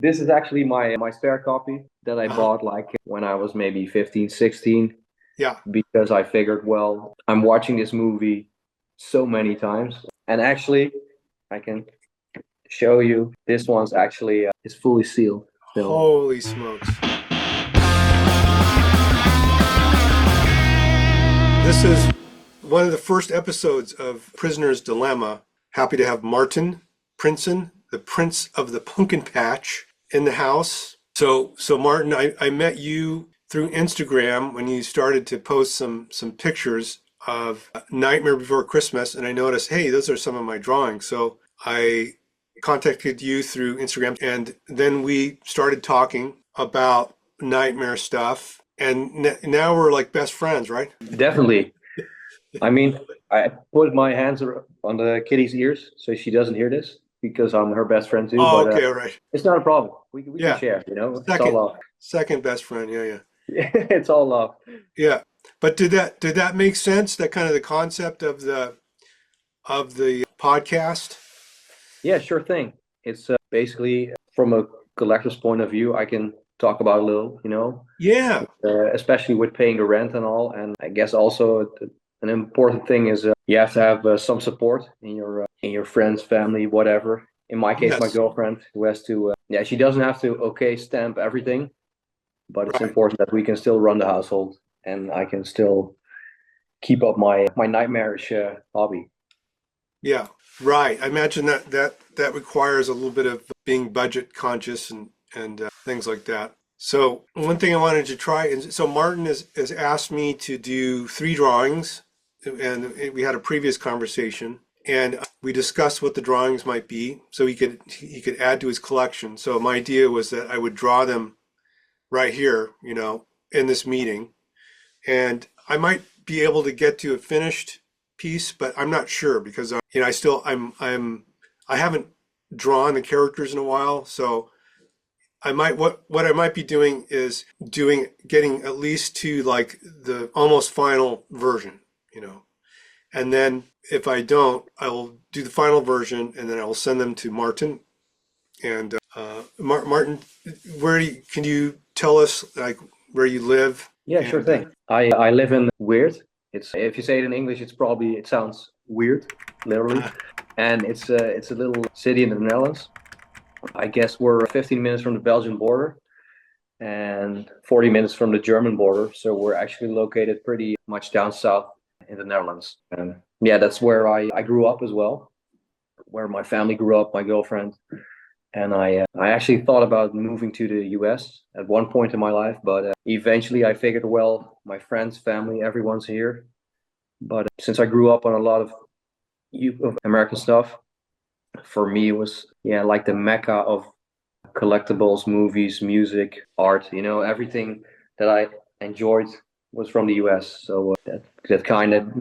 This is actually my spare copy that I Uh-huh. bought like when I was maybe 15, 16, Yeah. because I figured, well, I'm watching this movie so many times. And actually, I can show you this one's actually is fully sealed still. Holy smokes. This is one of the first episodes of Prisoner's Dilemma. Happy to have Maarten Prinsen, the Prince of the Pumpkin Patch, in the house. So Maarten, I met you through Instagram when you started to post some pictures of Nightmare Before Christmas, and I noticed, hey, those are some of my drawings. So I contacted you through Instagram, and then we started talking about nightmare stuff, and now we're like best friends, right? Definitely. I mean, I put my hands on the kitty's ears so she doesn't hear this because I'm her best friend too. Oh, But okay, all right. it's not a problem. We can Yeah, share. You know, it's all second, love. second best friend. Yeah, yeah, It's all love. yeah. But did that make sense? That kind of the concept of the podcast. Yeah, sure thing. It's basically from a collector's point of view, I can talk about a little, Yeah. especially with paying the rent and all. And I guess also an important thing is you have to have some support in your friends, family, whatever. In my case, my Yes. girlfriend who has to, yeah, she doesn't have to stamp everything, but it's Right. important that we can still run the household and I can still keep up my nightmarish hobby. Yeah. Right. I imagine that requires a little bit of being budget conscious and things like that. So one thing I wanted to try, and so Martin has asked me to do three drawings, and we had a previous conversation, and we discussed what the drawings might be, so he could add to his collection. So my idea was that I would draw them right here, in this meeting, and I might be able to get to a finished piece, but I'm not sure because I still I haven't drawn the characters in a while, so I might what I might be doing is getting at least to like the almost final version, you know. And then if I don't, I will do the final version and then I will send them to Martin. And Martin, can you tell us like where you live? Yeah, sure And thing. I live in Weert. It's if you say it in English, it sounds weird, literally. And it's a little city in the Netherlands. I guess we're 15 minutes from the Belgian border and 40 minutes from the German border. So we're actually located pretty much down south in the Netherlands. And yeah, that's where I grew up as well, where my family grew up, my girlfriend. And I actually thought about moving to the US at one point in my life, but eventually I figured, well, my friends, family, everyone's here. But since I grew up on a lot of American stuff, for me it was yeah like the mecca of collectibles, movies, music, art. Everything that I enjoyed was from the US. So that kind of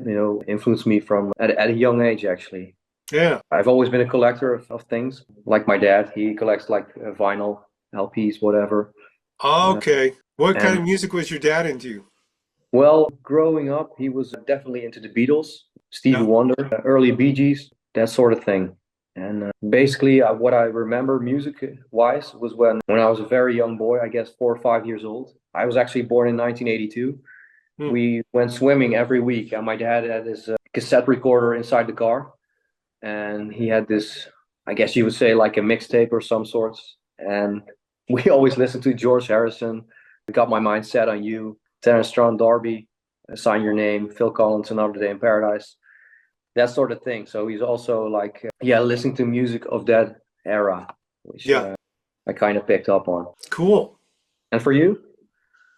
influenced me from at a young age actually. yeah. I've always been a collector of things. Like my dad, he collects like vinyl, LPs, whatever. Uh, Okay. What kind and of music was your dad into? well, growing up, he was definitely into the Beatles, Stevie Yeah. Wonder, early Bee Gees, that sort of thing. And basically, what I remember music-wise was when I was a very young boy, I guess 4 or 5 years old. I was actually born in 1982. Hmm. We went swimming every week, and my dad had his cassette recorder inside the car, and he had this, I guess you would say, like a mixtape or some sorts. And we always listened to George Harrison. Got My Mind Set on You, Terence Strong D'Arby, Sign Your Name, Phil Collins, Another Day in Paradise, that sort of thing. So he's also like, yeah, listening to music of that era, which Yeah. I kind of picked up on. Cool. And for you,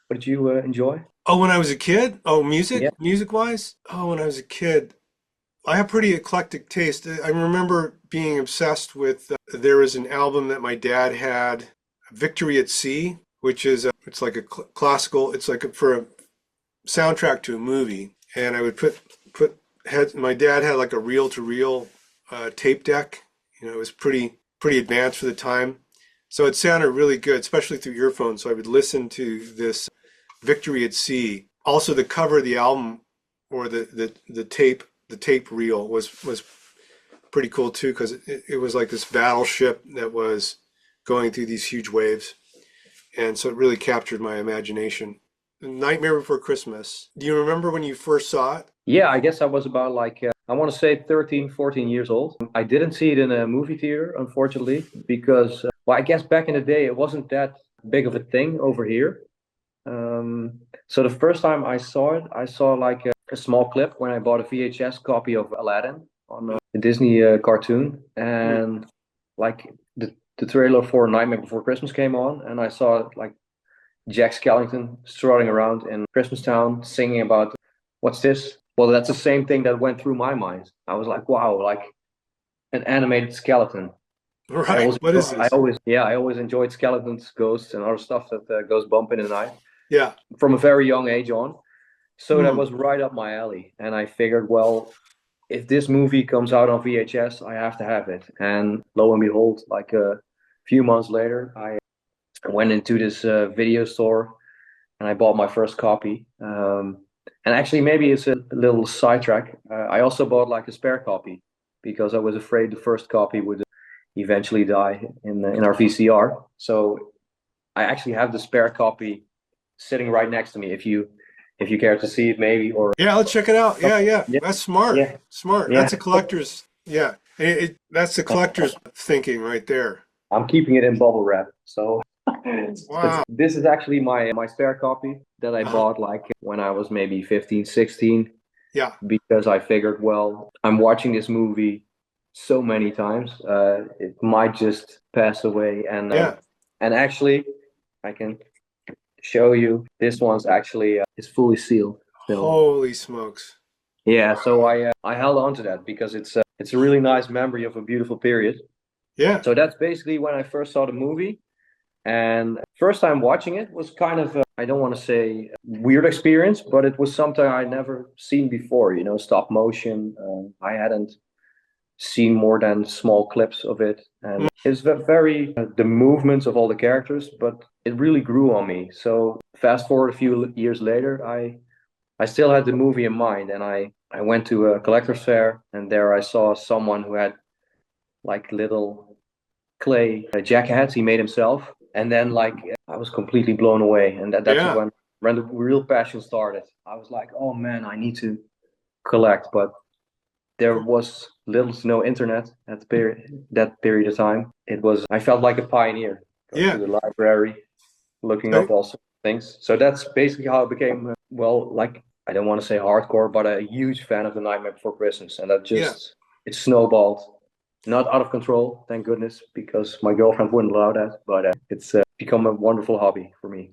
what did you enjoy? Oh, when I was a kid? Oh, Yeah. music wise? Oh, when I was a kid, I have pretty eclectic taste. I remember being obsessed with, there was an album that my dad had, Victory at Sea, which is, it's like a classical, it's like for a soundtrack to a movie. And I would my dad had like a reel to reel tape deck. It was pretty advanced for the time. So it sounded really good, especially through earphones. So I would listen to this Victory at Sea. Also, the cover of the album or the tape reel was pretty cool too because it was like this battleship that was going through these huge waves. And so it really captured my imagination. Nightmare Before Christmas. Do you remember when you first saw it? Yeah, I guess I was about like, I want to say 13, 14 years old. I didn't see it in a movie theater, unfortunately, because, well, I guess back in the day, it wasn't that big of a thing over here. So the first time I saw it, I saw like a small clip when I bought a VHS copy of Aladdin on the Disney cartoon. Mm. And like the trailer for Nightmare Before Christmas came on, and I saw like Jack Skellington strutting around in Christmastown singing about what's this? Well, that's the same thing that went through my mind. I was like, wow, like an animated skeleton. Right. What is this? I always enjoyed skeletons, ghosts, and other stuff that goes bump in the night Yeah. from a very young age on. So that Mm. was right up my alley. And I figured, well, if this movie comes out on VHS, I have to have it. And lo and behold, like a few months later, I went into this video store and I bought my first copy. And actually, maybe it's a little sidetrack. I also bought like a spare copy because I was afraid the first copy would eventually die in our VCR. So I actually have the spare copy sitting right next to me. If you care to see it, maybe or Yeah, let's check it out. Yeah, yeah. yeah, That's smart. yeah, Smart. yeah. That's a collector's. Yeah. That's the collector's thinking right there. I'm keeping it in bubble wrap. So Wow. this is actually my spare copy that I Uh-huh. bought like when I was maybe 15, 16, Yeah. because I figured, well, I'm watching this movie so many times, it might just pass away. Yeah. And actually, I can show you this one's actually is fully sealed still. Holy smokes. Yeah, so Wow. I held on to that because it's a really nice memory of a beautiful period. Yeah. So that's basically when I first saw the movie. And first time watching it was kind of, I don't want to say weird experience, but it was something I never seen before, stop motion. I hadn't seen more than small clips of it. And Mm. it's very, the movements of all the characters, but it really grew on me. So fast forward a few years later, I still had the movie in mind, and I went to a collector's fair, and there I saw someone who had like little clay jack hats he made himself, and then like I was completely blown away, and that's Yeah. when the real passion started. I was like, oh man, I need to collect, but there was little to no internet at that period of time. I felt like a pioneer going to Yeah. the library, looking So, up all sorts of things. So that's basically how I became, well, like I don't want to say hardcore, but a huge fan of The Nightmare Before Christmas, and that yeah. just it snowballed. Not out of control, thank goodness, because my girlfriend wouldn't allow that. But it's become a wonderful hobby for me.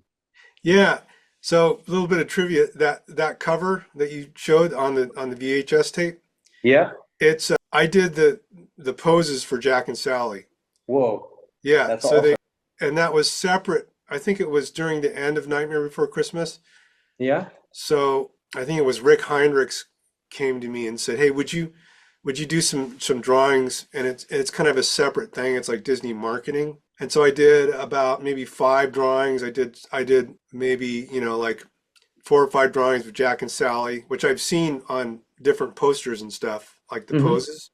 Yeah. So a little bit of trivia that cover that you showed on the VHS tape, Yeah. it's I did the poses for Jack and Sally. Whoa. Yeah. That's So awesome. and that was separate. I think it was during the end of Nightmare Before Christmas. Yeah. So I think it was Rick Heinrichs came to me and said, "Hey, would you do some drawings?" And it's kind of a separate thing. It's like Disney marketing. And so I did about maybe 5 drawings. I did maybe, like 4 or 5 drawings of Jack and Sally, which I've seen on different posters and stuff, like the Mm-hmm. poses.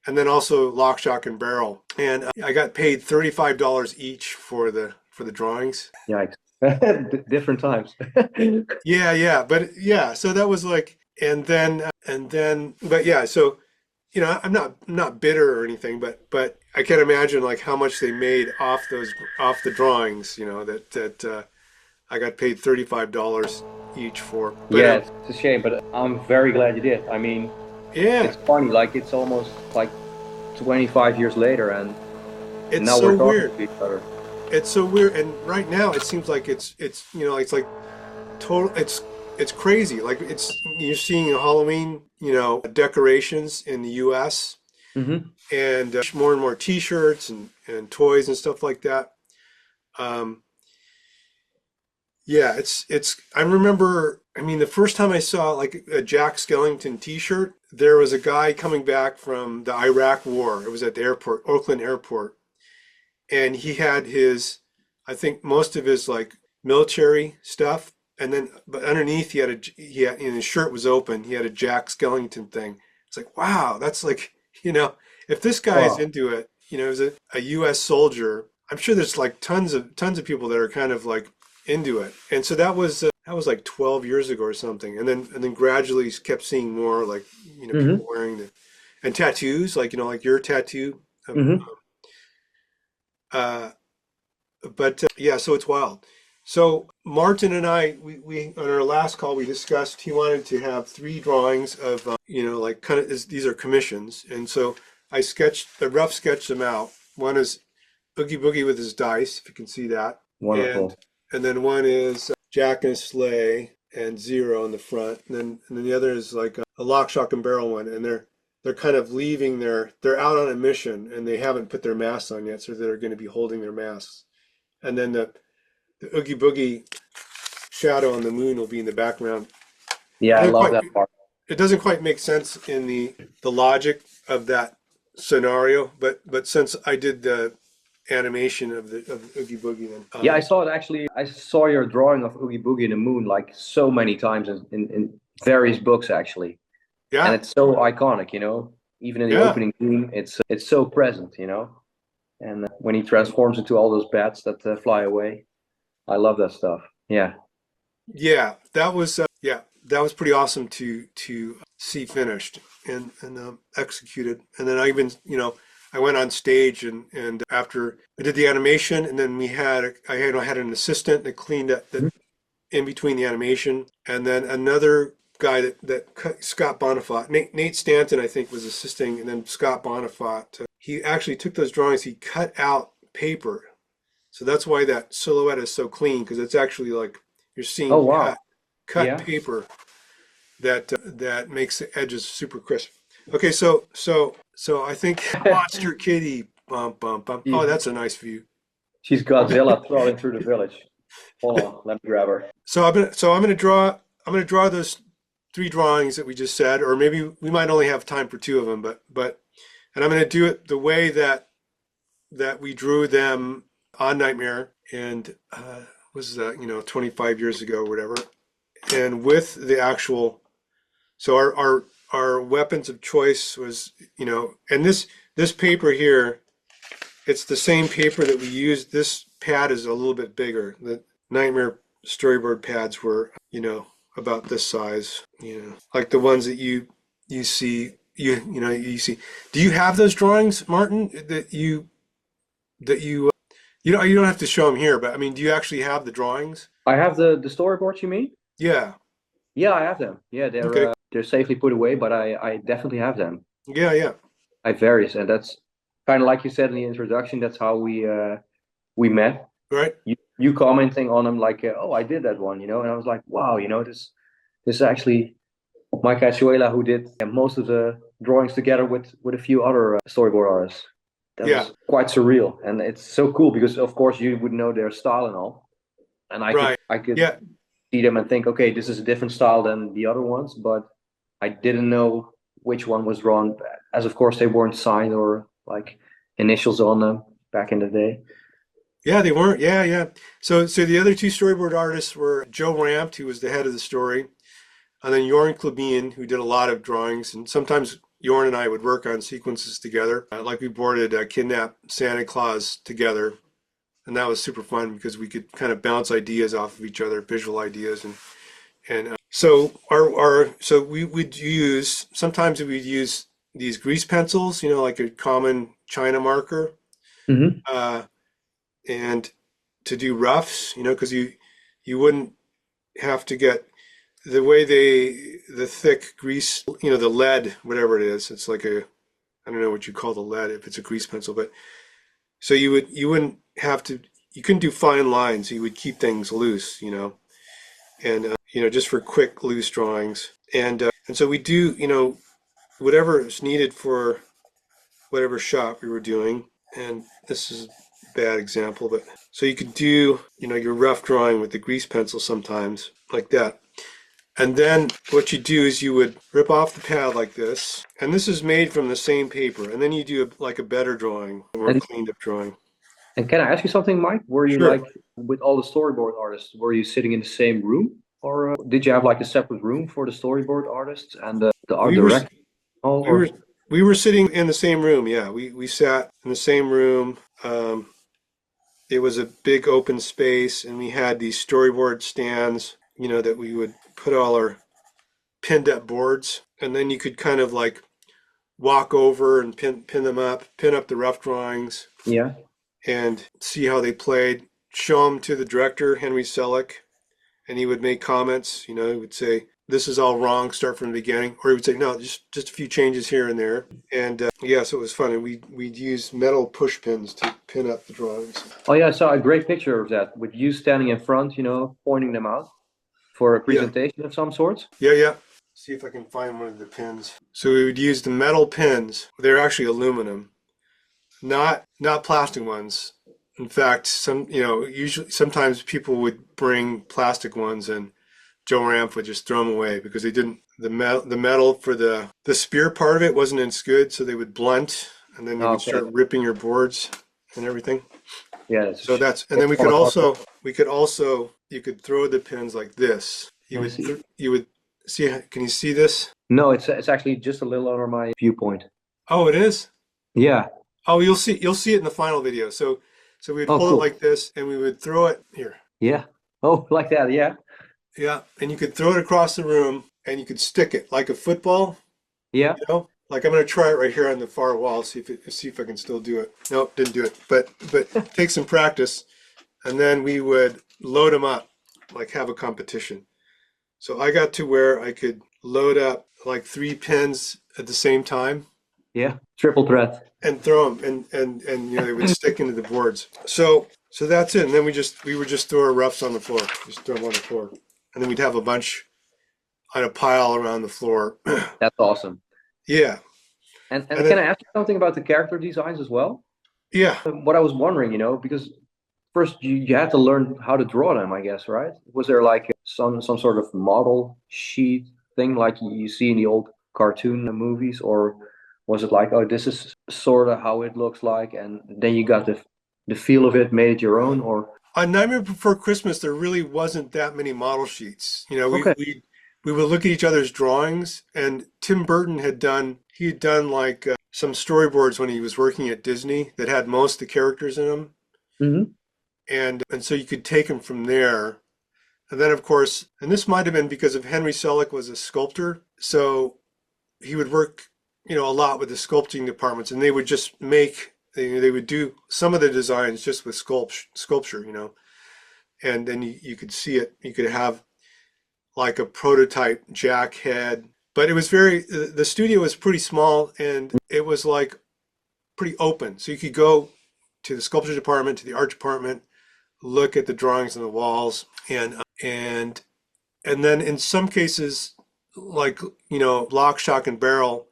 And then also Lock, Shock, and Barrel. And I got paid $35 each for the drawings. Yikes. Different times. Yeah, yeah, but yeah, so that was like, but yeah, so I'm not bitter or anything, but I can imagine like how much they made off the drawings, that I got paid $35 each for. But Yeah, it's a shame, but I'm very glad you did. I mean, yeah, it's funny, like it's almost like 25 years later, and it's now so we're talking weird. to each other. It's so weird, and right now it seems like it's like total. It's crazy. Like you're seeing Halloween, decorations in the U.S. Mm-hmm. and more and more T-shirts and toys and stuff like that. Um, yeah, it's. I remember. I mean, the first time I saw like a Jack Skellington T-shirt, there was a guy coming back from the Iraq War. It was at the airport, Oakland Airport, and he had I think most of his like military stuff, and then but underneath and his shirt was open. He had a Jack Skellington thing. It's like, wow, that's like, if this guy is Wow. into it, as a U.S. soldier, I'm sure there's like tons of people that are kind of like into it. And so that was like 12 years ago or something. And then gradually kept seeing more like, people Hmm. wearing and tattoos, like, like your tattoo. Hmm. Uh, but yeah, so it's wild. So Martin and I, we on our last call, we discussed he wanted to have three drawings of, like kind of, these are commissions. And so I rough sketched them out. One is Oogie Boogie with his dice, if you can see that. And Wonderful. and then one is Jack and a sleigh and zero in the front. And then the other is like a lock, shock, and barrel one. And they're kind of leaving they're out on a mission and they haven't put their masks on yet, so they're going to be holding their masks. And then the Oogie Boogie shadow on the moon will be in the background. Yeah, I Doesn't love quite, that part. it doesn't quite make sense in the logic of that scenario, but since I did the animation of the Oogie Boogie, then Yeah, I saw it actually. I saw your drawing of Oogie Boogie and the Moon like so many times in various books actually, and yeah, it's so iconic, Even in the yeah, opening theme, it's so present. And when he transforms into all those bats that fly away, I love that stuff. Yeah. yeah. That was pretty awesome to see finished and executed. And then I went on stage and after I did the animation, and then I had an assistant that cleaned up that in between the animation, and then another guy that cut, Scott Bonifat, Nate Stanton, I think, was assisting, and then Scott Bonifat. He actually took those drawings. He cut out paper, so that's why that silhouette is so clean, because it's actually like you're Oh seeing wow. cut Yeah. paper that makes the edges super crisp. Okay, so I think Monster Kitty, bum bum bum. Oh, She, that's a nice view. she's Godzilla trotting through the village. Hold on, let me grab her. I'm gonna draw those three drawings that we just said, or maybe we might only have time for two of them, and I'm gonna do it the way that we drew them on Nightmare, and was that 25 years ago or whatever, and with the actual. So our weapons of choice was and this paper here, it's the same paper that we used. This pad is a little bit bigger. The Nightmare storyboard pads were, about this size, like the ones that you see, you see. Do you have those drawings, Martin, that you don't have to show them here, but I mean, do you actually have the drawings? I have the storyboards. You mean? Yeah. Yeah, I have them. Yeah, Okay. they're safely put away, but I definitely have them. Yeah, yeah. I have various, and that's kind of like you said in the introduction. That's how we met. Right. You commenting on them like, oh, I did that one, and I was like, wow, this is actually Mike Achuela who did most of the drawings together with a few other storyboard artists. That Yeah. was quite surreal, and it's so cool because of course you would know their style and all, and Right. I could Yeah. see them and think, okay, this is a different style than the other ones, but I didn't know which one was drawn, as of course they weren't signed or like initials on them back in the day. Yeah, they weren't. Yeah, yeah. So the other two storyboard artists were Joe Rampt, who was the head of the story, and then Jorn Klubien, who did a lot of drawings. And sometimes Jorn and I would work on sequences together, like we boarded Kidnap Santa Claus together, and that was super fun because we could kind of bounce ideas off of each other, visual ideas, and so so we would use sometimes we'd use these grease pencils, like a common China marker. Hmm. Uh, and to do roughs, because you wouldn't have to get the way the thick grease, the lead, whatever it is. It's like I don't know what you call the lead if it's a grease pencil, but so you wouldn't have to, you couldn't do fine lines. You would keep things loose, and just for quick loose drawings, and so we do, whatever is needed for whatever shot we were doing. And this is a bad example, but so you could do, your rough drawing with the grease pencil sometimes like that. And then what you do is you would rip off the pad like this, and this is made from the same paper. And then you do like a better drawing, a more And cleaned up drawing. and can I ask you something, Mike? Were you Sure. like with all the storyboard artists? Were you sitting in the same room, or did you have like a separate room for the storyboard artists and the art We were director? Oh, we were or we were sitting in the same room. Yeah, we sat in the same room. Um, it was a big open space, and we had these storyboard stands, that we would put all our pinned up boards, and then you could kind of like walk over and pin them up, pin up the rough drawings, Yeah. and see how they played. Show them to the director, Henry Selick, and he would make comments. He would say, "This is all wrong. Start from the beginning," or he would say, "No, just a few changes here and there." And yeah, so it was fun. And we'd use metal push pins to pin up the drawings. Oh yeah, I saw a great picture of that with you standing in front, pointing them out for a presentation of some sort. Yeah. See if I can find one of the pins. So we would use the metal pins. They're actually aluminum, not plastic ones. In fact, usually sometimes people would bring plastic ones, and Joe Ramp would just throw them away because they didn't. The metal for the spear part of it wasn't as good, so they would blunt, and then you would start ripping your boards and everything. Yeah. So and then you could throw the pins like this. You would see. Can you see this? No, it's actually just a little under my viewpoint. Oh, it is? Yeah. Oh, you'll see it in the final video. So we'd hold it like this, and we would throw it here. Yeah. Oh, like that. Yeah. Yeah, and you could throw it across the room, and you could stick it like a football. Yeah. Like I'm gonna try it right here on the far wall. See if I can still do it. Nope, didn't do it. But take some practice, and then we would load them up, like have a competition. So I got to where I could load up like 3 pins at the same time. Yeah. Triple threat. And throw them, and they would stick into the boards. So that's it. And then we would just throw our roughs on the floor. Just throw them on the floor, and then we'd have a bunch on a pile around the floor. That's awesome. Yeah. And can I ask you something about the character designs as well? Yeah. What I was wondering, because first you had to learn how to draw them, I guess, right? Was there like some sort of model sheet thing like you see in the old cartoon movies, or was it like, oh, this is sort of how it looks like, and then you got the feel of it, made it your own? Or On Nightmare Before Christmas, there really wasn't that many model sheets. We would look at each other's drawings, and Tim Burton had done like some storyboards when he was working at Disney that had most of the characters in them. Mm-hmm. And so you could take them from there. And then, of course, and this might have been because of Henry Selick was a sculptor, so he would work, a lot with the sculpting departments, and they would just they would do some of the designs just with sculpture, and then you could see it. You could have like a prototype jack head, but it was the studio was pretty small, and it was like pretty open. So you could go to the sculpture department, to the art department, look at the drawings on the walls, and then in some cases, like, Lock, Shock, and Barrel,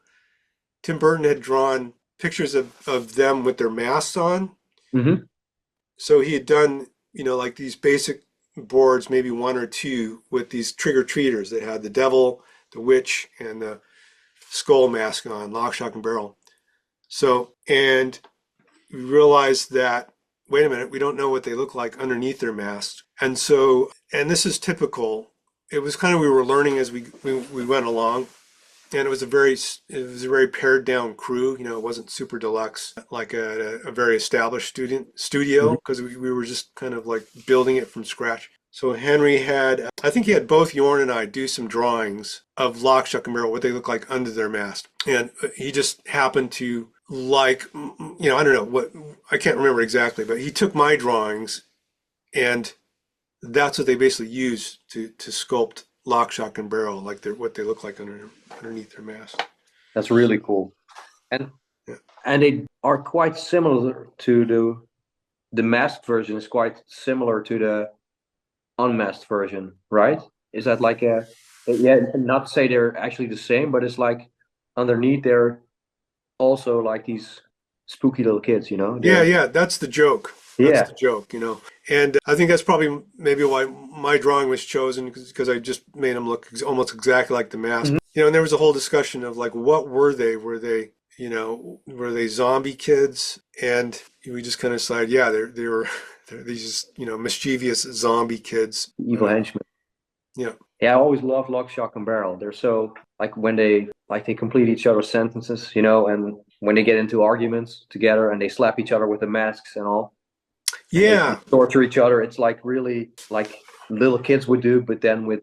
Tim Burton had drawn pictures of them with their masks on. Mm-hmm. So he had done, like these basic boards, maybe 1 or 2, with these trick-or-treaters that had the devil, the witch, and the skull mask on, Lock, Shock, and Barrel. So, and we realized that, wait a minute, we don't know what they look like underneath their masks. And so, and this is typical, it was kind of, we were learning as we went along. And it was a very pared down crew. It wasn't super deluxe like a very established studio, because we were just kind of like building it from scratch. So Henry I think he had both Jorn and I do some drawings of Lock, Shock, and Barrel, what they look like under their mask. And he just happened to like, I don't know what, I can't remember exactly, but he took my drawings, and that's what they basically used to sculpt Lock, Shock, and Barrel, like what they look like underneath their mask. That's really cool. And they are quite similar to the masked version is quite similar to the unmasked version, right? Is that like not to say they're actually the same, but it's like underneath they're also like these spooky little kids, Yeah, that's the joke. That's the joke, And I think that's probably maybe why my drawing was chosen, because I just made them look almost exactly like the mask. Mm-hmm. And there was a whole discussion of like, what were they? Were they zombie kids? And we just kind of decided, yeah, they're these, mischievous zombie kids. Evil henchmen. Yeah. Yeah, I always love Lock, Shock, and Barrel. They're so, like, when they complete each other's sentences, and when they get into arguments together and they slap each other with the masks and all. and they can Yeah. torture each other. It's like really like little kids would do, but then with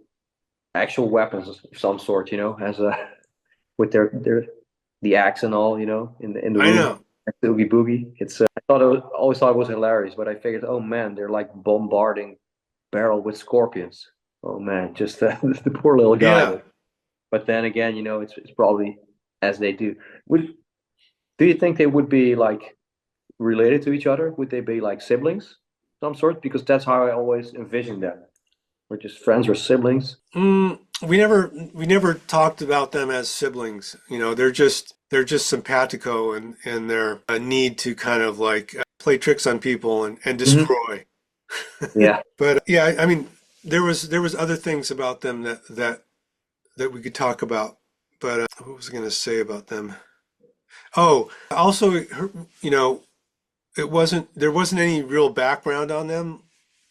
actual weapons of some sort, as a with their the axe and all, in the I room know. next to Oogie Boogie. I thought always thought it was hilarious, but I figured, oh man, they're like bombarding Barrel with scorpions. Oh man, just the poor little guy. Yeah. But then again, it's probably as they do. Would Do you think they would be like related to each other? Would they be like siblings, some sort? Because that's how I always envisioned them. We're just friends or siblings. We never talked about them as siblings. They're just simpatico and their need to kind of like play tricks on people and Hmm. destroy. Yeah. But yeah, I mean, there was other things about them that we could talk about. But what was I going to say about them? Oh, also, there wasn't any real background on them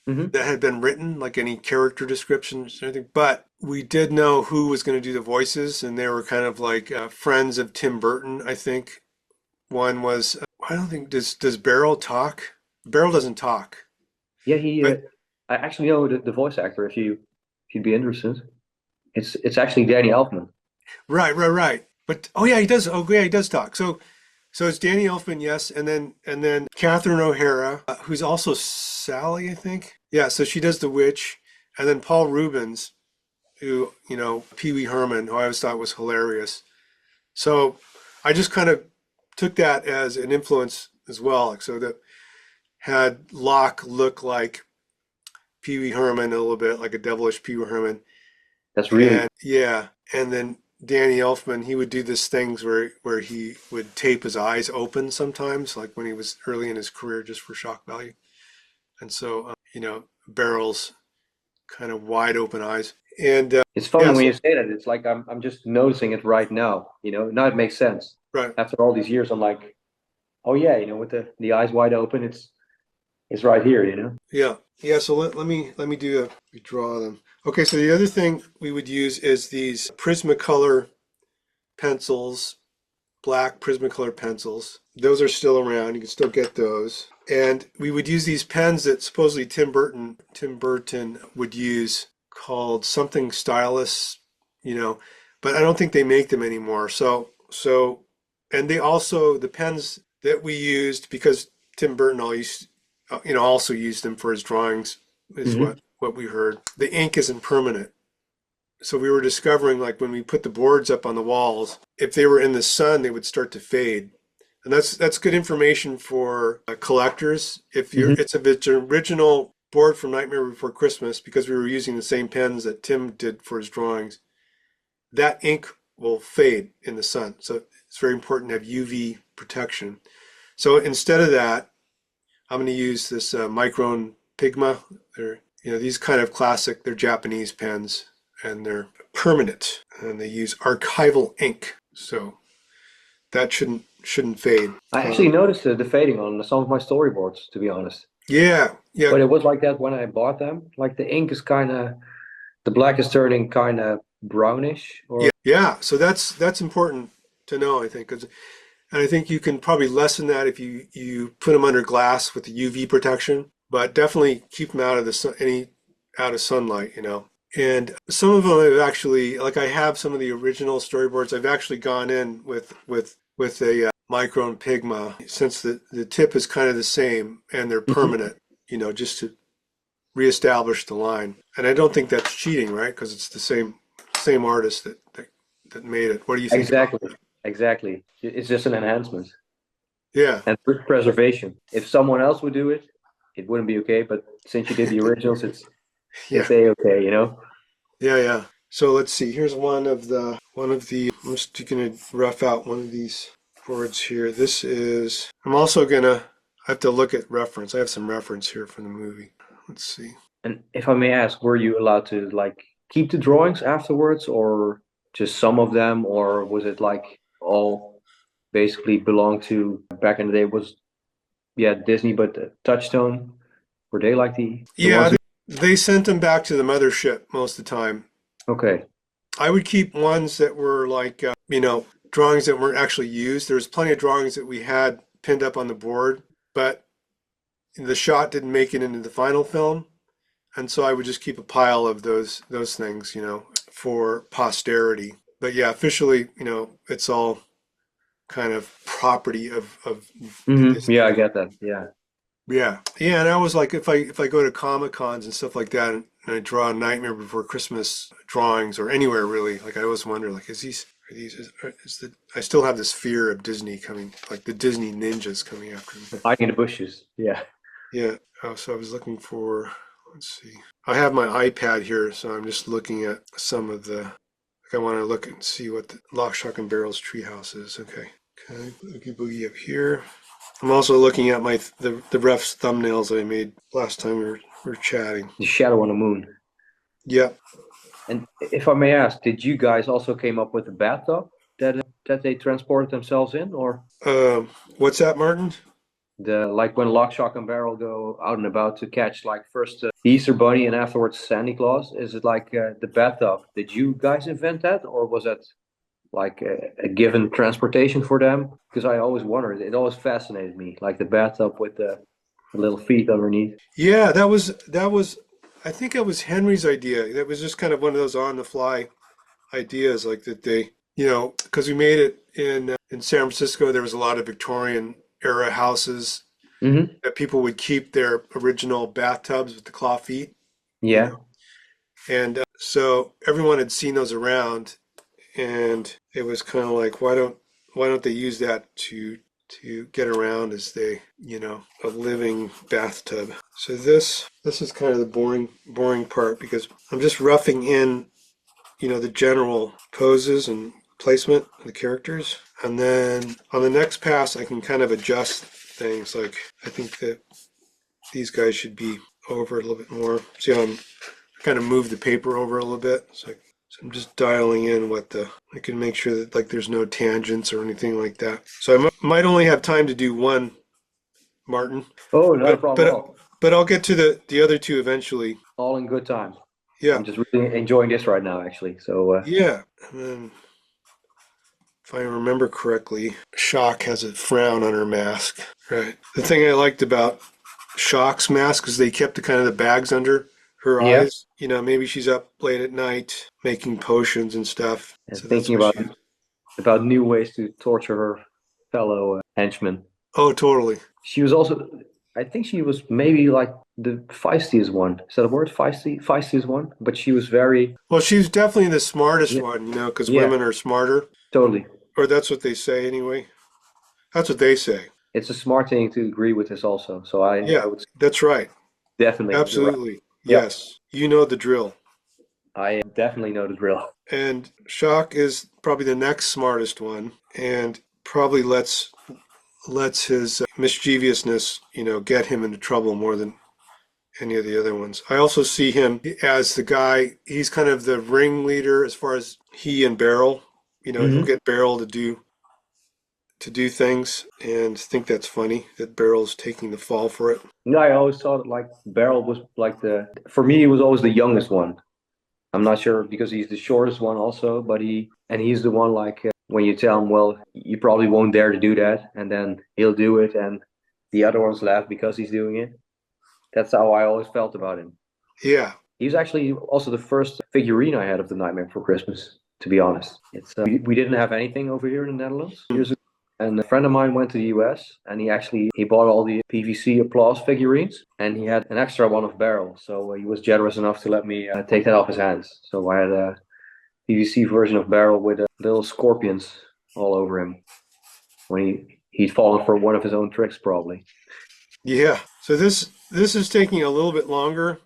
Hmm. that had been written, like any character descriptions or anything. But we did know who was going to do the voices, and they were kind of like friends of Tim Burton, I think. One was, I don't think, does Beryl talk? Beryl doesn't talk, Yeah. but I actually know the voice actor. If you'd be interested, it's actually Danny Elfman. right, right, right. But oh yeah, he does. Oh yeah, he does talk. So it's Danny Elfman, yes, and then Catherine O'Hara, who's also Sally, I think. Yeah, so she does the witch, and then Paul Rubens, who Pee Wee Herman, who I always thought was hilarious. So I just kind of took that as an influence as well. Like, so that had Locke look like Pee Wee Herman a little bit, like a devilish Pee Wee Herman, That's really and yeah, and then Danny Elfman, he would do this things where he would tape his eyes open sometimes, like when he was early in his career, just for shock value. And so, Barrel's kind of wide open eyes, and It's funny yeah, when so you say that. It's like I'm just noticing it right now. Now it makes sense. right, After all these years, I'm like, oh yeah, with the eyes wide open, it's right here. yeah, yeah. So let me draw them. Okay, so the other thing we would use is these Prismacolor pencils, black Prismacolor pencils. Those are still around. You can still get those. And we would use these pens that supposedly Tim Burton would use, called something stylus, but I don't think they make them anymore. And they also, the pens that we used, because Tim Burton also used them for his drawings, is Hmm. what we heard. The ink isn't permanent. So we were discovering, like, when we put the boards up on the walls, if they were in the sun, they would start to fade. And that's good information for collectors. Hmm. If it's an original board from Nightmare Before Christmas, because we were using the same pens that Tim did for his drawings, that ink will fade in the sun. So it's very important to have UV protection. So instead of that, I'm going to use this Micron Pigma. These kind of classic, they're Japanese pens, and they're permanent, and they use archival ink. So that shouldn't fade. I actually noticed the fading on some of my storyboards, to be honest. Yeah, yeah, But it was like that when I bought them. Like the black is turning kind of brownish, yeah, or yeah. So that's important to know, I think, and I think you can probably lessen that if you put them under glass with the UV protection, but definitely keep them out of the sun, out of sunlight, And some of them have actually, like, I have some of the original storyboards. I've actually gone in with a Micron Pigma, since the tip is kind of the same and they're Mhm. permanent, just to reestablish the line. And I don't think that's cheating, right? Because it's the same artist that made it. What do you think about Exactly, that? exactly. It's just an enhancement Yeah, and preservation. If someone else would do it, it wouldn't be okay. But since you did the originals, yeah, it's a okay. yeah, yeah. So let's see. Here's one of the. I'm just gonna rough out one of these boards here. This is. I'm also gonna. I have to look at reference. I have some reference here from the movie. Let's see. And if I may ask, were you allowed to like keep the drawings afterwards, or just some of them, or was it like all basically belonged to back in the day was yeah Disney, but Touchstone were they like the Yeah, ones they sent them back to the mothership most of the time. okay. I would keep ones that were like, drawings that weren't actually used. There's plenty of drawings that we had pinned up on the board, but the shot didn't make it into the final film, and so I would just keep a pile of those things, for posterity. But yeah, officially, it's all kind of property of the Yeah, Disney. I get that. Yeah. Yeah, yeah, and I was like, if I go to Comic Cons and stuff like that, and I draw Nightmare Before Christmas drawings or anywhere really, like I always wonder, like, I still have this fear of Disney coming, like the Disney ninjas coming after me. Hiding in the bushes. Yeah. Yeah. Oh, so I was looking for, let's see. I have my iPad here, so I'm just looking at some of the, like I want to look and see what the Lock, Shock, and Barrel's treehouse is. Okay. Okay. Boogie Boogie up here. I'm also looking at the rough thumbnails that I made last time we were chatting. The shadow on the moon. Yeah. And if I may ask, did you guys also came up with the bathtub that they transported themselves in, or What's that, Martin? the like when Lock, Shock, and Barrel go out and about to catch like first the Easter Bunny and afterwards Santa Claus? Is it like the bathtub? Did you guys invent that, or was that like a given transportation for them? Because I always wondered, it always fascinated me, like the bathtub with the little feet underneath. Yeah, that was. I think it was Henry's idea. That was just kind of one of those on the fly ideas, like that they, because we made it in San Francisco. There was a lot of Victorian era houses Mm-hmm. that people would keep their original bathtubs with the claw feet, Yeah. and so everyone had seen those around, and it was kind of like, why don't they use that to get around as a living bathtub. So this is kind of the boring part, because I'm just roughing in, the general poses and placement of the characters. And then on the next pass, I can kind of adjust things. Like, I think that these guys should be over a little bit more. See how I kind of move the paper over a little bit. So I'm just dialing in I can make sure that like there's no tangents or anything like that. So I might only have time to do one, Martin, Oh, not a but problem at all. but I'll get to the other two eventually. All in good time. Yeah, I'm just really enjoying this right now, actually. So, yeah. And then if I remember correctly, Shock has a frown on her mask. Right. The thing I liked about Shock's mask is they kept the kind of the bags under her yeah, eyes. Maybe she's up late at night making potions and stuff. and So that's thinking what she. about new ways to torture her fellow henchmen. Oh, totally. She was also, I think she was maybe like the feistiest one. Is that a word? Feistiest one? But she was very, Well, she's definitely the smartest yeah, one, because yeah, women are smarter, totally. or that's what they say anyway. That's what they say. It's a smart thing to agree with this also. So I Yeah, would say that's right. definitely, you're right. Absolutely. Yep, Yes. You know the drill. I definitely know the drill. And Shock is probably the next smartest one, and probably lets his mischievousness, get him into trouble more than any of the other ones. I also see him as the guy, he's kind of the ringleader as far as he and Beryl, he'll Hmm. get Beryl to do things, and think that's funny that Beryl's taking the fall for it. No, I always thought like Beryl was like for me, he was always the youngest one. I'm not sure because he's the shortest one also, but he's the one like when you tell him, well, you probably won't dare to do that, and then he'll do it, and the other ones laugh because he's doing it. That's how I always felt about him. Yeah. He was actually also the first figurine I had of the Nightmare Before Christmas, to be honest. We didn't have anything over here in the Netherlands years ago. And a friend of mine went to the US and he bought all the PVC applause figurines and he had an extra one of Beryl. So he was generous enough to let me take that off his hands. So I had a PVC version of Beryl with little scorpions all over him when he'd fallen for one of his own tricks probably. Yeah. So this is taking a little bit longer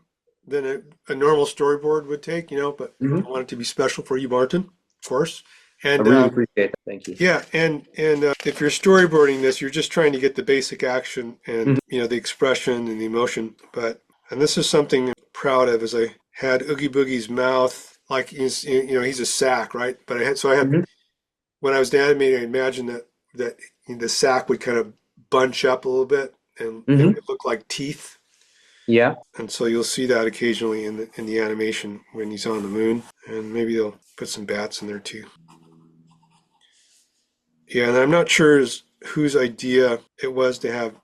than a normal storyboard would take, but I Hmm. want it to be special for you, Martin, of course. I And really appreciate that. Thank you. yeah, and if you're storyboarding this, you're just trying to get the basic action and Mhm. the expression and the emotion. And this is something I'm proud of, as I had Oogie Boogie's mouth, like he's a sack, right? But I had Mhm. when I was animating, I imagined that the sack would kind of bunch up a little bit and it Mhm. would look like teeth. Yeah. And so you'll see that occasionally in the animation when he's on the moon, and maybe they'll put some bats in there too. Yeah, and I'm not sure whose idea it was to have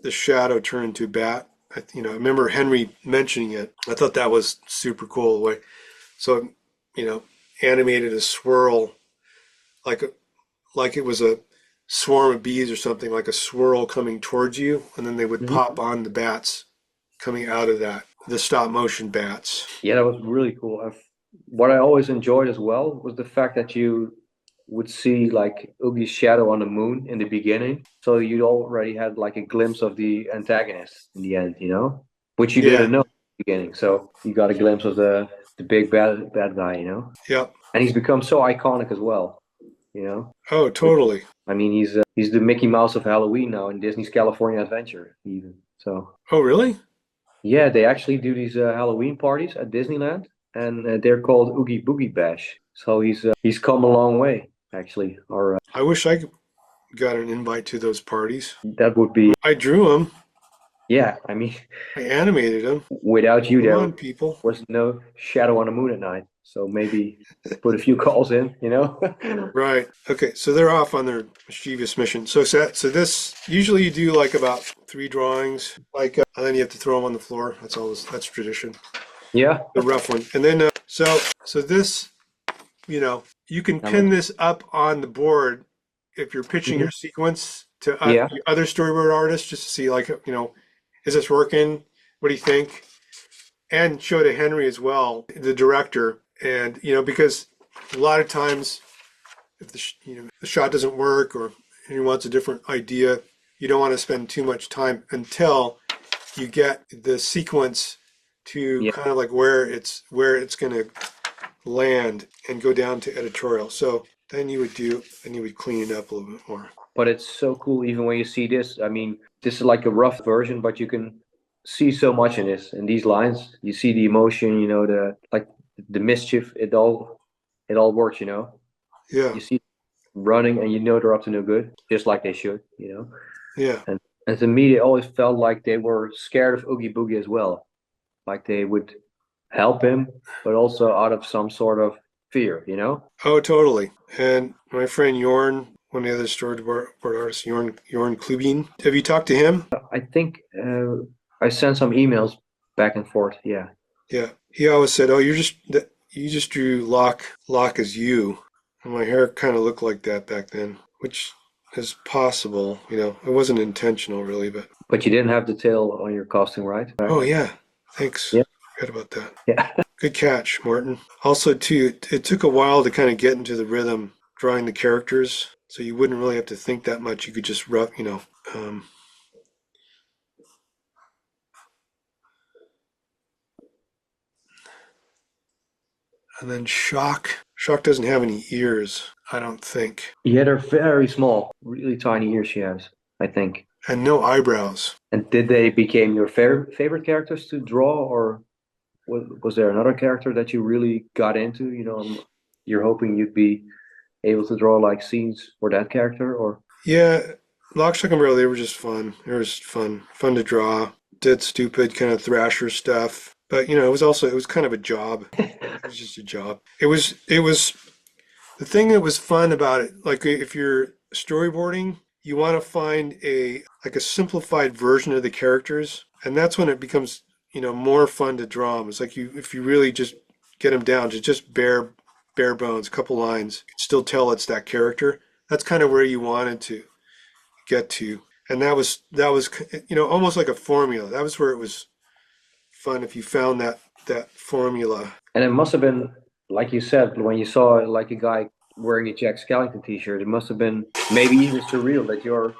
the shadow turn into a bat. I remember Henry mentioning it. I thought that was super cool. The way, so, you know, animated a swirl like like it was a swarm of bees or something, like a swirl coming towards you, and then they would Mhm. pop on the bats coming out of that, the stop motion bats. Yeah, that was really cool. What I always enjoyed as well was the fact that you would see like Oogie's shadow on the moon in the beginning. So you already had like a glimpse of the antagonist in the end, which you Yeah, didn't know in the beginning. So you got a glimpse of the big bad guy. yep. And he's become so iconic as well, you know. Oh, Which totally. I mean, he's the Mickey Mouse of Halloween now in Disney's California Adventure, even. So Oh, really? yeah, they actually do these Halloween parties at Disneyland, and they're called Oogie Boogie Bash. So he's come a long way, actually. Or I wish I got an invite to those parties. that would be, I drew them. yeah. I mean, I animated them. without you, Come there on, people. was no shadow on the moon at night. So maybe put a few calls in. Right. Okay. So they're off on their mischievous mission. So this usually you do like about 3 drawings, like, and then you have to throw them on the floor. That's always that's tradition. Yeah. The rough one, and then so this, you can I'm a- pin this up on the board if you're pitching Mhm. your sequence to Yeah. other storyboard artists, just to see like, is this working? What do you think? And show to Henry as well, the director, and because a lot of times if the shot doesn't work or he wants a different idea, you don't want to spend too much time until you get the sequence to Yeah. kind of like where it's going to land and go down to editorial. So then you would clean it up a little bit more. But it's so cool even when you see this. I mean, this is like a rough version, but you can see so much in these lines. You see the emotion, the mischief, it all works. Yeah, You see running and you know they're up to no good, just like they should. yeah. And to me, it always felt like they were scared of Oogie Boogie as well. Like they would help him, but also out of some sort of fear. Oh, totally. And my friend Jorn, one of the other storyboard artists, Jorn Klubin. Have you talked to him? I think I sent some emails back and forth. Yeah. Yeah. He always said, "Oh, you just drew Locke as you." And my hair kind of looked like that back then, which is possible. It wasn't intentional really, but But you didn't have the tail on your costume, right? oh yeah, thanks. Yeah. Forgot about that. Yeah. Good catch, Martin. Also, too, it took a while to kind of get into the rhythm drawing the characters, so you wouldn't really have to think that much. You could just um, and then Shock. Shock doesn't have any ears, I don't think, Yeah, they're very small, really tiny ears she has, I think. and no eyebrows. And did they become your favorite characters to draw, or was there another character that you really got into? You're hoping you'd be able to draw like scenes for that character, or Yeah, Lock, Shock, and Barrel, they were just fun. They were just fun to draw. Did stupid kind of Thrasher stuff, but it was kind of a job. It was just a job. It was the thing that was fun about it. Like if you're storyboarding, you want to find a simplified version of the characters, and that's when it becomes more fun to draw them. It's like if you really just get them down to just bare bones, a couple lines, you can still tell it's that character. That's kind of where you wanted to get to, and that was almost like a formula. That was where it was fun if you found that formula. and it must have been like you said when you saw like a guy wearing a Jack Skellington t-shirt. It must have been maybe even surreal that your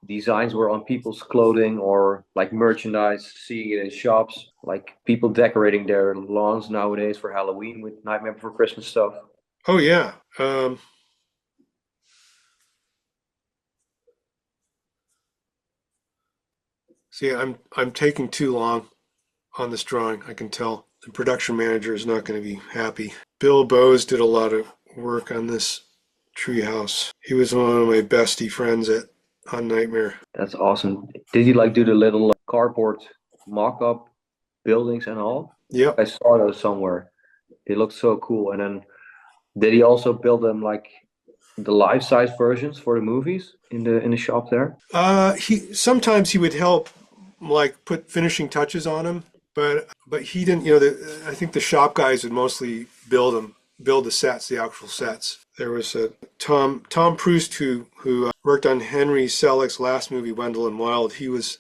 designs were on people's clothing or like merchandise, seeing it in shops, like people decorating their lawns nowadays for Halloween with Nightmare Before Christmas stuff. Oh yeah. See, I'm taking too long on this drawing. I can tell the production manager is not going to be happy. Bill Bowes did a lot of work on this treehouse. He was one of my bestie friends on Nightmare. That's awesome. Did you like do the little cardboard mock-up buildings and all? Yep. I saw those somewhere. They look so cool. And then did he also build them like the life-size versions for the movies in the shop there? He sometimes he would help, like put finishing touches on them, but he didn't. I think the shop guys would mostly build the sets, the actual sets. There was a Tom Proust who worked on Henry Selick's last movie, Wendell and Wild. He was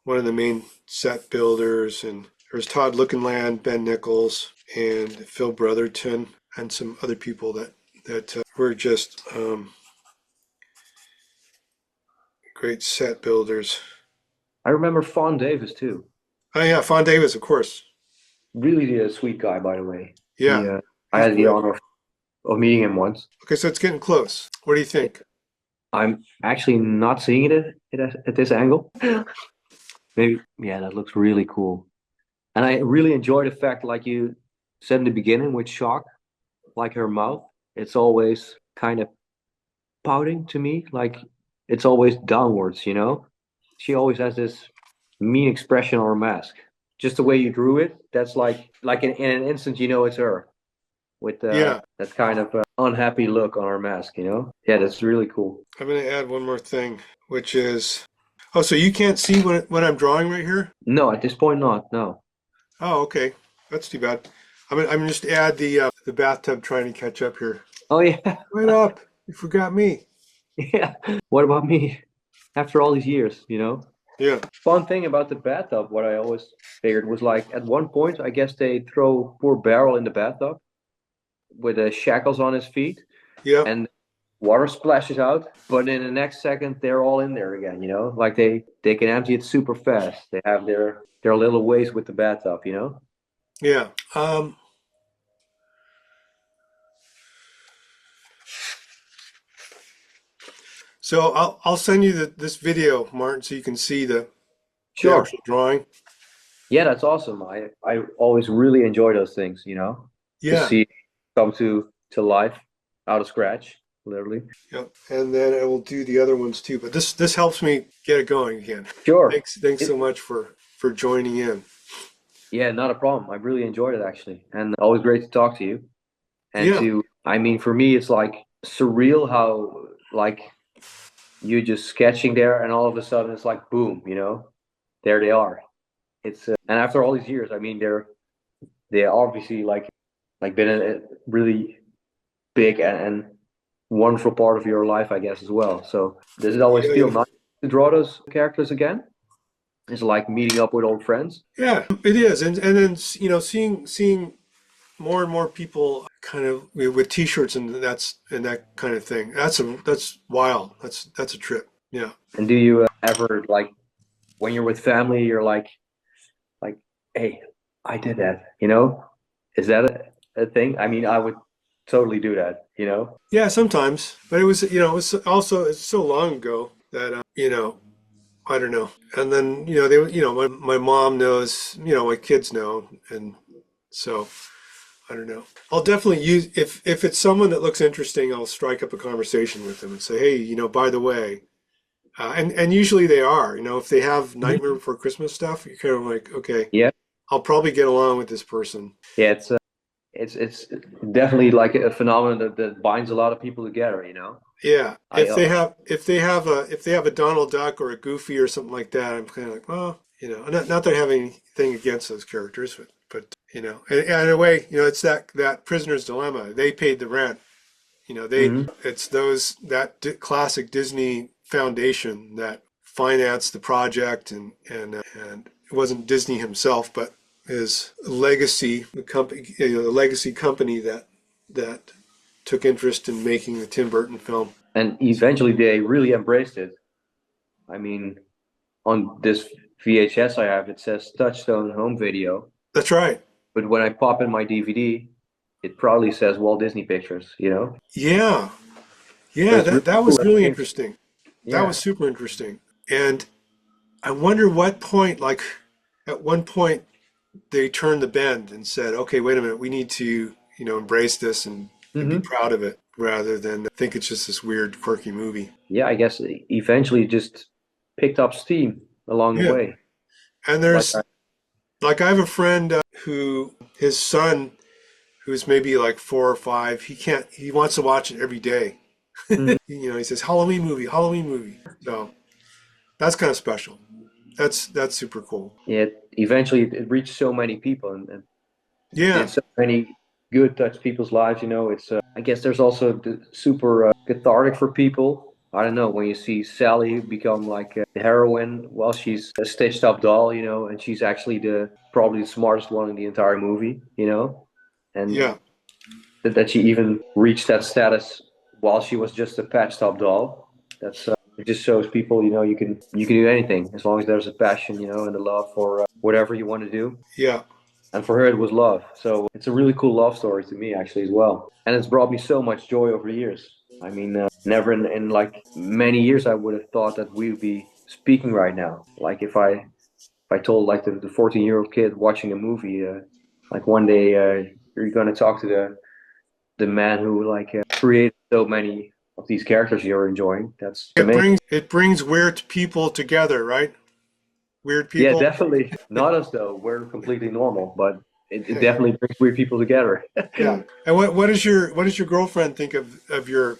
one of the main set builders, and there was Todd Lookinland, Ben Nichols, and Phil Brotherton, and some other people that were just great set builders. I remember Fawn Davis too. Oh yeah, Fawn Davis, of course. Really a sweet guy, by the way. Yeah, I he's had the great. honor of meeting him once. Okay, so it's getting close. What do you think? I'm actually not seeing it at this angle. Maybe, yeah, that looks really cool. And I really enjoy the fact, like you said in the beginning with Shock, like her mouth, it's always kind of pouting to me. Like it's always downwards, you know? She always has this mean expression on her mask. Just the way you drew it, that's like in an instant, you know it's her with Yeah, that kind of unhappy look on her mask, you know? Yeah, that's really cool. I'm going to add one more thing, which is, oh, so you can't see what I'm drawing right here? No, at this point, not. No. Oh, okay, that's too bad. I'm just add the bathtub trying to catch up here. Oh, yeah. Right up, you forgot me. Yeah. What about me? After all these years, you know? Yeah, Fun thing about the bathtub, what I always figured was like at one point, I guess they throw poor Beryl in the bathtub with the shackles on his feet yeah, and water splashes out. But in the next second, they're all in there again, you know? Like they can empty it super fast. They have their little ways with the bathtub, you know? yeah. So I'll send you this video, Martin, so you can see the Sure. actual drawing. Yeah, that's awesome. I always really enjoy those things, you know? To Yeah, see come to life out of scratch, literally. yeah. And then I will do the other ones too. But this helps me get it going again. Sure. Thanks It, so much for joining in. yeah, not a problem. I really enjoyed it actually. And always great to talk to you. And Yeah, I mean, for me, it's like surreal how, like, you just sketching there and all of a sudden it's like, boom, you know, there they are. And after all these years, I mean, they obviously like been a really big and wonderful part of your life, I guess, as well. So does it always yeah, feel yeah. nice to draw those characters again? It's like meeting up with old friends. Yeah, it is. And then seeing more and more people kind of with t-shirts and that kind of thing. That's wild. That's a trip. Yeah. And do you ever like when you're with family, you're like, hey, I did that, you know? Is that a thing? I mean, I would totally do that, you know? Yeah, sometimes. But it was also it's so long ago that I don't know. And then, my mom knows, my kids know, and so I don't know. I'll definitely use if it's someone that looks interesting, I'll strike up a conversation with them and say, hey, by the way, and usually they are, if they have Mhm. Nightmare Before Christmas stuff, you're kind of like, okay, Yeah, I'll probably get along with this person. yeah, it's definitely like a phenomenon that binds a lot of people together, you know? Yeah, I if they have a Donald Duck or a Goofy or something like that, I'm kind of like, well, not that I have anything against those characters, but and in a way, it's that prisoner's dilemma. They paid the rent. Mhm. It's classic Disney foundation that financed the project, and it wasn't Disney himself, but his legacy, the legacy company that took interest in making the Tim Burton film. And So eventually they really embraced it. I mean, on this VHS I have, it says Touchstone Home Video, that's right. but when I pop in my DVD, it probably says Walt Disney Pictures, you know? Yeah, So yeah, it's really that cool was that really they changed it. interesting. That was Yeah. super interesting. And I wonder what point, like at one point, they turned the bend and said, okay, wait a minute, we need to, embrace this and be Hmm. proud of it rather than think it's just this weird, quirky movie. Yeah, I guess eventually just picked up steam along the Yeah. way. And Like, like, I have a friend who, his son, who's maybe like 4 or 5, he wants to watch it every day. Mhm. You know, he says Halloween movie, Halloween movie. So that's kind of special. That's super cool. Yeah, eventually it reached so many people and did Yeah, so many good touch people's lives. You know, it's I guess there's also the super cathartic for people. I don't know when you see Sally become like the heroine while she's a stitched up doll, you know, and she's actually the probably the smartest one in the entire movie, you know, and yeah, that she even reached that status while she was just a patched up doll. That's it just shows people, you know, you can do anything as long as there's a passion, you know, and a love for whatever you want to do. yeah. And for her, it was love. So it's a really cool love story to me, actually, as well. And it's brought me so much joy over the years. I mean, never in like many years I would have thought that we would be speaking right now. Like if I told like the 14-year-old kid watching a movie, like one day you're gonna talk to the man who like created so many of these characters you're enjoying. That's amazing. It brings weird people together, right? Weird Yeah, people. definitely. Not us though. We're completely normal, but it definitely brings weird people together. Yeah. And what does your girlfriend think of your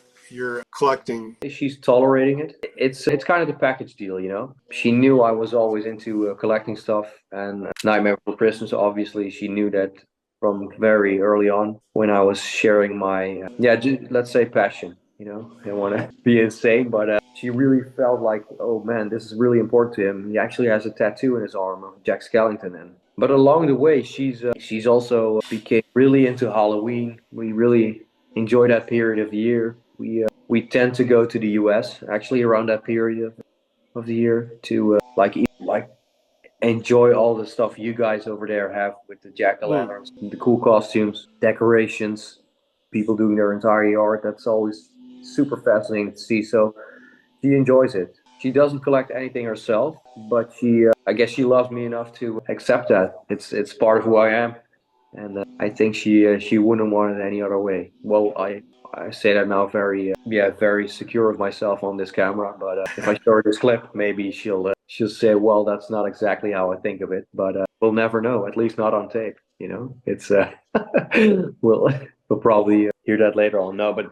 collecting? She's tolerating it. It's kind of the package deal, you know. She knew I was always into collecting stuff and Nightmare Before Christmas. Obviously, she knew that from very early on when I was sharing my let's say passion. You know, I don't want to be insane, but she really felt like, oh man, this is really important to him. He actually has a tattoo in his arm of Jack Skellington, and but along the way, she's also became really into Halloween. We really enjoy that period of the year. We tend to go to the US actually around that period of the year to like enjoy all the stuff you guys over there have with the Hmm. jack-o'-lanterns, the cool costumes, decorations, people doing their entire yard. That's always super fascinating to see. So she enjoys it. She doesn't collect anything herself, but I guess she loves me enough to accept that. It's part of who I am, and I think she wouldn't want it any other way. Well, I say that now very secure of myself on this camera. But if I show her this clip, maybe she'll say, well, that's not exactly how I think of it. But we'll never know. At least not on tape. You know, it's we'll probably hear that later on. No, but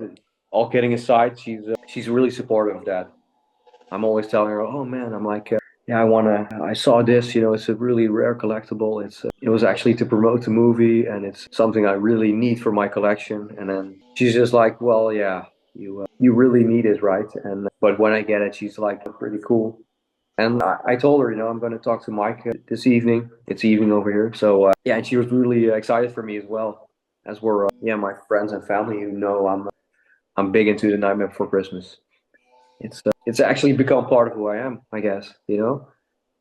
all kidding aside, she's really supportive of that. I'm always telling her, "Oh man," I'm like, "Yeah, I saw this. You know, it's a really rare collectible. It was actually to promote the movie, and it's something I really need for my collection." And then she's just like, "Well, yeah, you really need it, right?" And but when I get it, she's like, "Pretty cool." And I told her, you know, I'm going to talk to Mike this evening. It's evening over here, so yeah, and she was really excited for me as well, as were my friends and family who know I'm big into the Nightmare Before Christmas. It's actually become part of who I am, I guess, you know.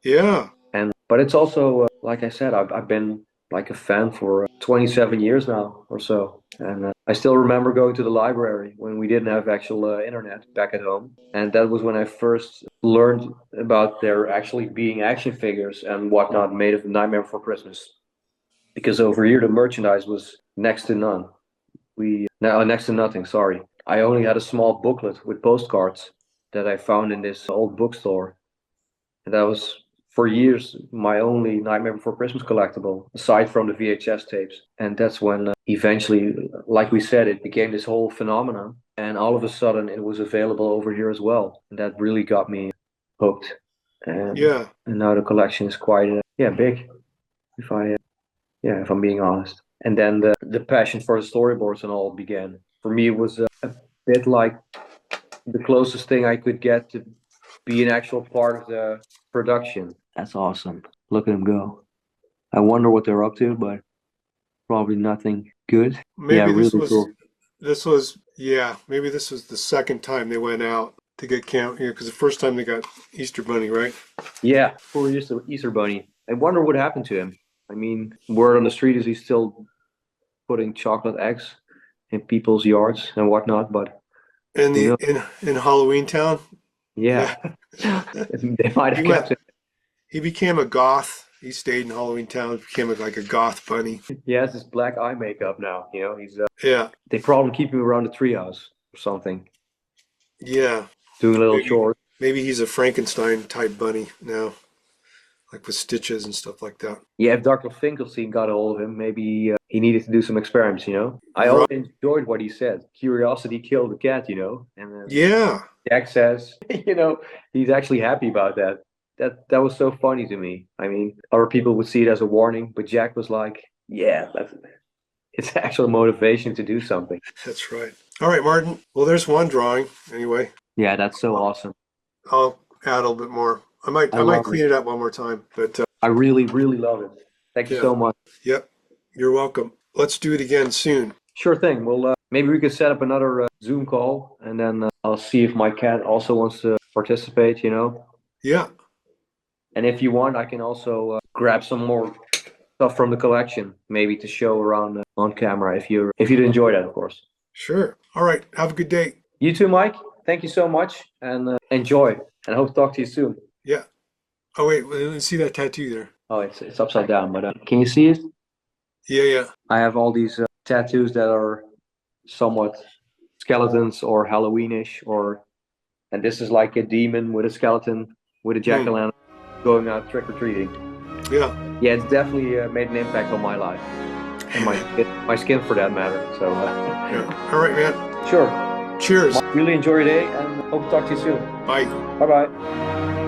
Yeah. And but it's also like I said, I've been like a fan for 27 years now or so, and I still remember going to the library when we didn't have actual internet back at home, and that was when I first learned about there actually being action figures and whatnot made of Nightmare Before Christmas. Because over here the merchandise was next to none. We no next to nothing. Sorry, I only had a small booklet with postcards that I found in this old bookstore. And that was for years my only Nightmare Before Christmas collectible, aside from the VHS tapes. And that's when eventually, like we said, it became this whole phenomenon. And all of a sudden, it was available over here as well. And that really got me hooked. Yeah. And now the collection is quite big. If if I'm being honest. And then the passion for the storyboards and all began. For me, it was a bit like the closest thing I could get to be an actual part of the production. That's awesome. Look at them go. I wonder what they're up to, but probably nothing good. Yeah, Maybe really cool. maybe this was the second time they went out to get camp here because the first time they got Easter Bunny, right? Yeah, poor Easter Bunny. I wonder what happened to him. I mean, word on the street is he's still putting chocolate eggs in people's yards and whatnot, but In who the knows? in Halloween Town. Yeah. Yeah, they might He have went kept him. he became a goth. He stayed in Halloween Town, became like a goth bunny. He has this black eye makeup now. You know, Yeah. they probably keep him around the treehouse or something, Yeah. doing a little Maybe chores. maybe he's a Frankenstein type bunny now. like with stitches and stuff like that. Yeah, if Dr. Finkelstein got a hold of him, maybe he needed to do some experiments, you know? I Right. always enjoyed what he said. Curiosity killed the cat, you know? And then Yeah. Jack says, you know, he's actually happy about that. That was so funny to me. I mean, other people would see it as a warning, but Jack was like, yeah, it's actual motivation to do something. That's right. All right, Martin. Well, there's one drawing anyway. Yeah, that's so awesome. I'll add a little bit more. I might love clean it up one more time, but I really, really love it. Thank you yeah. so much. Yep. You're welcome. Let's do it again soon. Sure thing. Well, maybe we could set up another Zoom call, and then I'll see if my cat also wants to participate, you know? Yeah. And if you want, I can also grab some more stuff from the collection, maybe to show around on camera if you'd enjoy that, of course. Sure. All right. Have a good day. You too, Mike. Thank you so much, and enjoy. And I hope to talk to you soon. Yeah. Oh wait, let's see that tattoo there. Oh, it's upside down, but can you see it? Yeah, yeah. I have all these tattoos that are somewhat skeletons or Halloweenish, and this is like a demon with a skeleton with a jack-o'-lantern going out trick-or-treating. Yeah. Yeah, it's definitely made an impact on my life and my skin for that matter. So Yeah. All right, man. sure. Cheers. Really enjoy your day, and hope to talk to you soon. Bye. Bye bye.